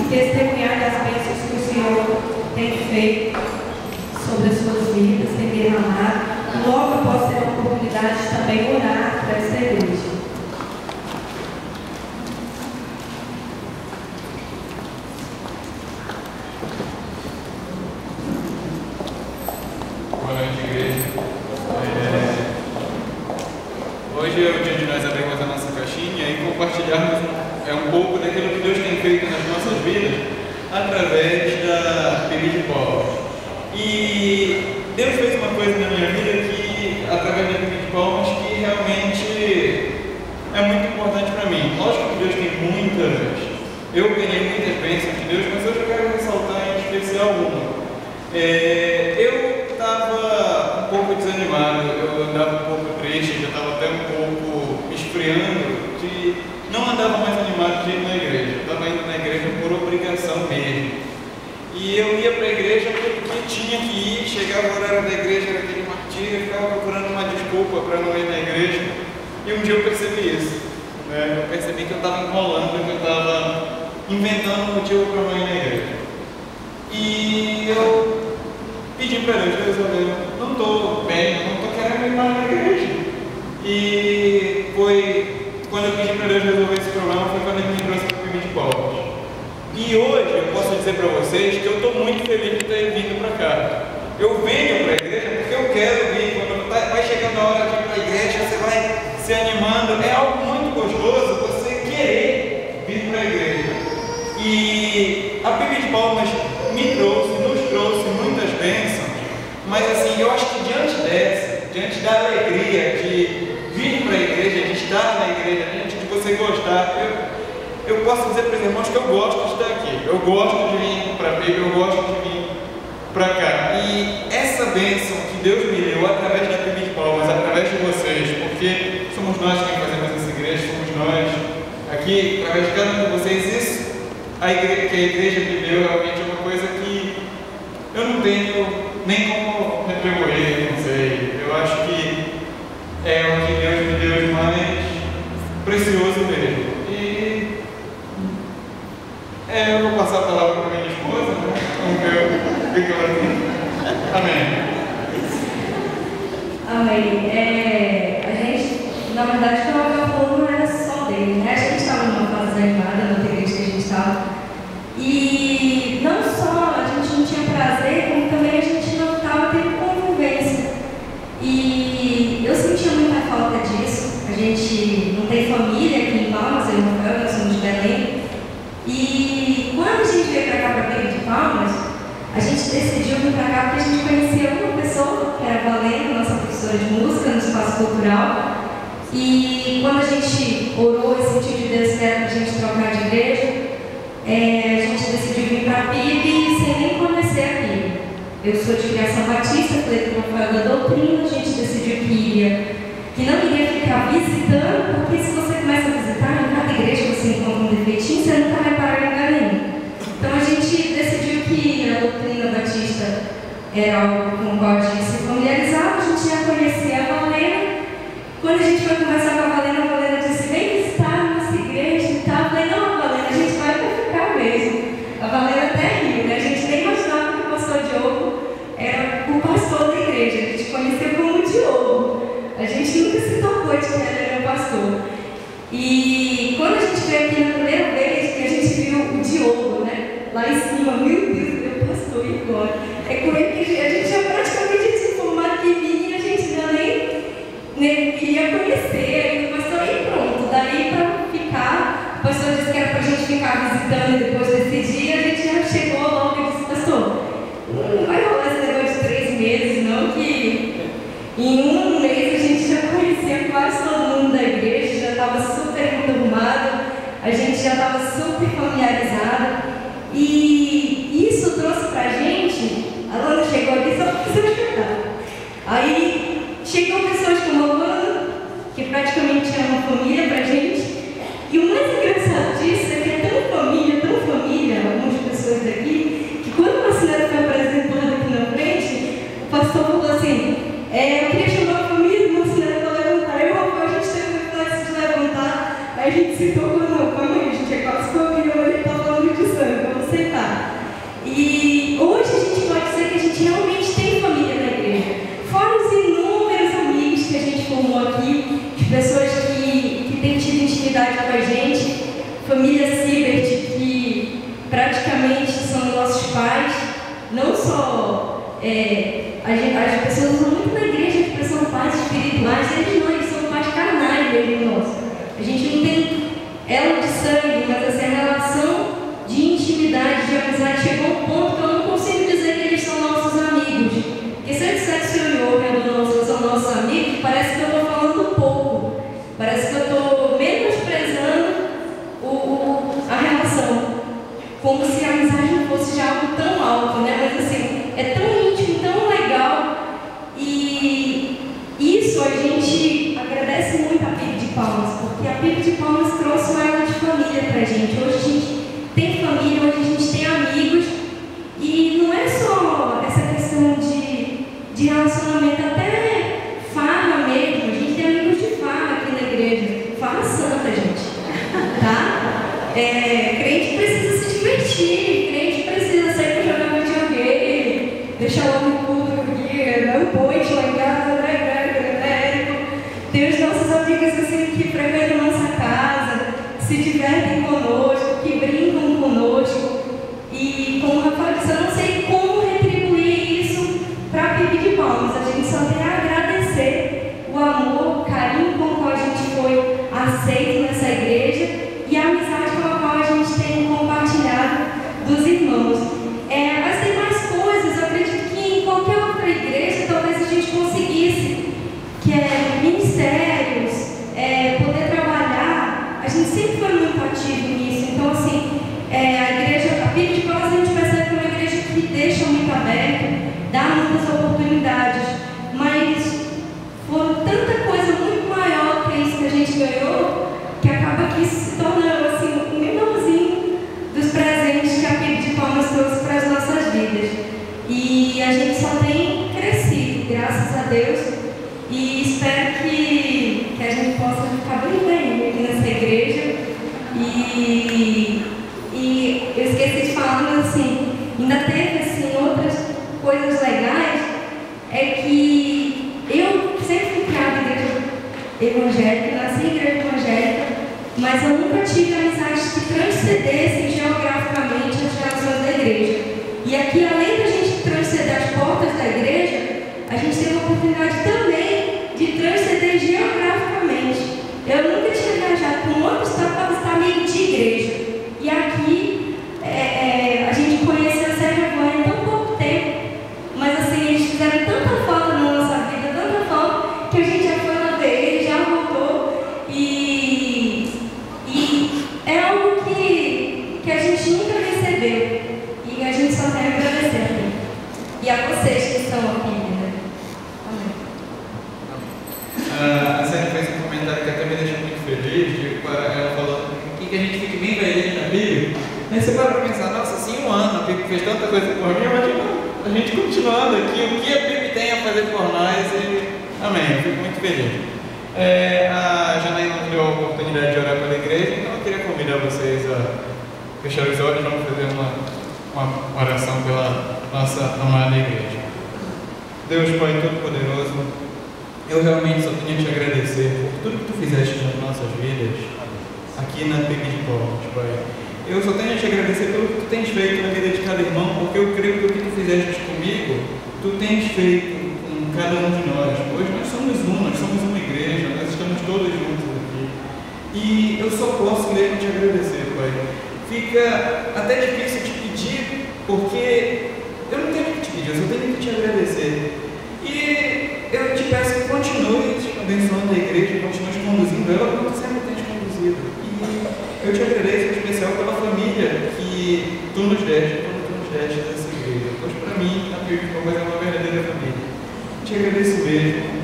testemunhar das bênçãos que o Senhor tem feito sobre as suas vidas, tem derramado. Logo eu posso ter a oportunidade de também orar para essa igreja. Boa noite, igreja. Hoje é o dia de nós abrirmos a nossa caixinha e compartilharmos um pouco daquilo que Deus tem feito nas nossas vidas através da PIB de Palmas. E Deus fez uma coisa na minha vida que, através da PIB de Palmas, que realmente é muito importante para mim. Lógico que Deus tem muitas, eu ganhei muitas bênçãos de Deus, mas hoje eu quero ressaltar em especial uma. Eu estava um pouco desanimado, eu andava um pouco triste, já estava até um pouco esfriando, não andava mais animado de ir na igreja, eu estava indo na igreja por obrigação mesmo. E eu ia para a igreja porque tinha que ir, chegava o horário da igreja, era aquele martírio, eu ficava procurando uma desculpa para não ir na igreja. E um dia eu percebi isso, né? Eu percebi que eu estava enrolando, que eu estava inventando um motivo para não ir na igreja. E eu pedi para Deus, eu não estou bem, não estou querendo ir mais na igreja. E foi quando eu pedi para Deus resolver esse problema, foi quando ele me trouxe para o PIB de Palmas. E hoje eu posso dizer para vocês que eu estou muito feliz de ter vindo para cá. Eu venho para a igreja porque eu quero vir. Quando vai chegando a hora de ir para a igreja, você vai se animando. É algo muito gostoso você querer vir para a igreja. E a PIB de Palmas nos trouxe muitas bênçãos. Mas assim, eu acho que diante da alegria de vir para a igreja, de estar na igreja, diante de você gostar, eu posso dizer para os irmãos que eu gosto de estar aqui. Eu gosto de vir para a PIB, eu gosto de vir para cá. E essa bênção que Deus me deu através da PIB de Palmas, através de vocês, porque somos nós quem fazemos essa igreja, somos nós aqui, através de cada um de vocês, isso que a igreja me deu realmente é uma coisa que eu não tenho nem como retribuir, não sei. Eu acho que é o que Deus me deu de mais precioso mesmo. E eu vou passar a palavra para minha esposa, né? Vamos ver o que ela tem. Amém. Amém. A gente, na verdade, o que ela falou não era só dele, né? A gente estava numa fase desanimada, na igreja que a gente estava. E não só a gente não tinha prazer, como também a gente não estava tendo convivência. E eu sentia muita falta disso. A gente não tem família aqui em Palmas, eu e o Rafael, nós somos de Belém. E quando a gente veio para cá, para a PIB de Palmas, a gente decidiu vir para cá porque a gente conhecia uma pessoa, que era a Valena, nossa professora de música no espaço cultural. E quando a gente orou e sentiu de Deus que era para a gente trocar de igreja, a gente decidiu vir para a PIB sem nem conhecer a PIB. Eu sou de criação batista, falei com o Rafael da doutrina, a gente decidiu que não iria ficar visitando, porque se você começa a visitar, em cada igreja você encontra um defeitinho, você nunca vai parar em lugar nenhum. Então a gente decidiu que a doutrina batista era algo com o qual a gente se familiarizava, a gente já conhecia a Valena. Quando a gente foi conversar com a Valena disse, vem visitar a nossa igreja e tal. Eu falei, não, Valena, a gente vai para ficar mesmo. A Valena até riu, né? A gente nem imaginava que o pastor Diogo era o pastor da igreja, a gente conheceu como Diogo. A gente nunca se tocou de que ele era o pastor. E quando a gente veio aqui na primeira vez, que a gente viu o Diogo, né? Lá em cima, meu Deus, meu pastor, e agora? É com ele que a gente já praticamente tinha informado que vinha e a gente ainda nem queria conhecer. Aí o pastor, e pronto, daí para ficar, o pastor disse que era para a gente ficar visitando e depois desse dia, a gente já chegou logo e disse, pastor, não vai rolar esse negócio de 3 meses, não, que em um mês a gente já conhecia quase todo mundo da igreja, já estava super enturmado, a gente já estava super familiarizado. E isso trouxe pra gente, a Lana chegou aqui só para você chorar. Aí chegou pessoas como a Lana, que praticamente é uma família pra gente. E o mais engraçado disso é que é tão família, algumas pessoas daqui, que quando o marceneiro foi apresentando aqui na frente, o pastor falou assim, eu queria chamar a família do marceneiro para levantar. Eu e a gente teve o reflexo de levantar, aí a gente se tocou, não, calma aí, gente, é quase família, mas ele está falando de sangue. Crente precisa se divertir, crente precisa sair para jogar videogame, deixar o homem puro aqui, dar um ponte lá em casa, né? Tem os nossos amigos assim que frequentam nossa casa, se divertem conosco, que brincam conosco. E como o Rafael disse, eu não sei como retribuir isso para PIB de Palmas. A gente só tem a agradecer o amor, o carinho com o qual a gente foi aceito nessa igreja e a amizade com a qual a gente tem compartilhado dos irmãos. As demais coisas, eu acredito que em qualquer outra igreja talvez a gente conseguisse, que é ministérios, poder trabalhar. A gente sempre foi muito ativo nisso. Então, assim, a igreja, a PIB de Palmas, a gente percebe que é uma igreja que deixa muito aberto, dá muitas oportunidades, mas foi tanta coisa muito maior que isso que a gente ganhou, que acaba que se torna assim, um menorzinho dos presentes que a PIB de Palmas trouxe para as nossas vidas. E a gente só tem crescido, graças a Deus, e espero que a gente possa ficar bem aqui nessa igreja. E eu esqueci de falar, mas assim, ainda teve assim, outras coisas legais, que eu sempre fui criada em igreja evangélica, nasci em igreja evangélica, mas eu nunca tive amizades que transcendessem geograficamente as relações da igreja. E aqui, além da gente transcender as portas da igreja, a gente teve a oportunidade também de transcender geograficamente. Eu nunca tinha viajado para um outro estado para visitar amigo de igreja. E aqui, a gente conheceu a Sérgio Goiânia em tão pouco tempo, mas assim, eles fizeram tanta falta na nossa vida, tanta falta, que a gente já foi lá ver ele, já voltou, e é algo que a gente nunca recebeu, e a gente só tem a agradecer. E a vocês que estão aqui, né? Amém. A Sérgio fez um comentário que até me deixou muito feliz, ela falou que a gente fique bem velhinho na Bíblia. Aí você para pensar, nossa, assim, um ano, a Bíblia fez tanta coisa por mim, imagina a gente continuando aqui, o que a Bíblia tem a fazer por nós, amém, eu fico muito feliz. A Janaína nos deu a oportunidade de orar pela igreja, então eu queria convidar vocês a fechar os olhos, vamos fazer uma oração pela nossa amada igreja. Deus Pai Todo-Poderoso, eu realmente só tenho a te agradecer por tudo que tu fizeste nas nossas vidas, aqui na PIB de Palmas, Pai. Eu só tenho a te agradecer pelo que tu tens feito na vida de cada irmão, porque eu creio que o que tu fizeste comigo, tu tens feito com cada um de nós. Hoje nós somos uma igreja, nós estamos todos juntos aqui. E eu só posso mesmo te agradecer, Pai. Fica até difícil te pedir, porque eu não tenho que te pedir, eu só tenho que te agradecer. E eu te peço que continue abençoando a igreja, continue conduzindo ela como sempre tens conduzido. E eu te agradeço em especial pela família que tu nos deste, dessa igreja. Pois para mim, a PIB de Palmas é uma verdadeira família. Te agradeço mesmo.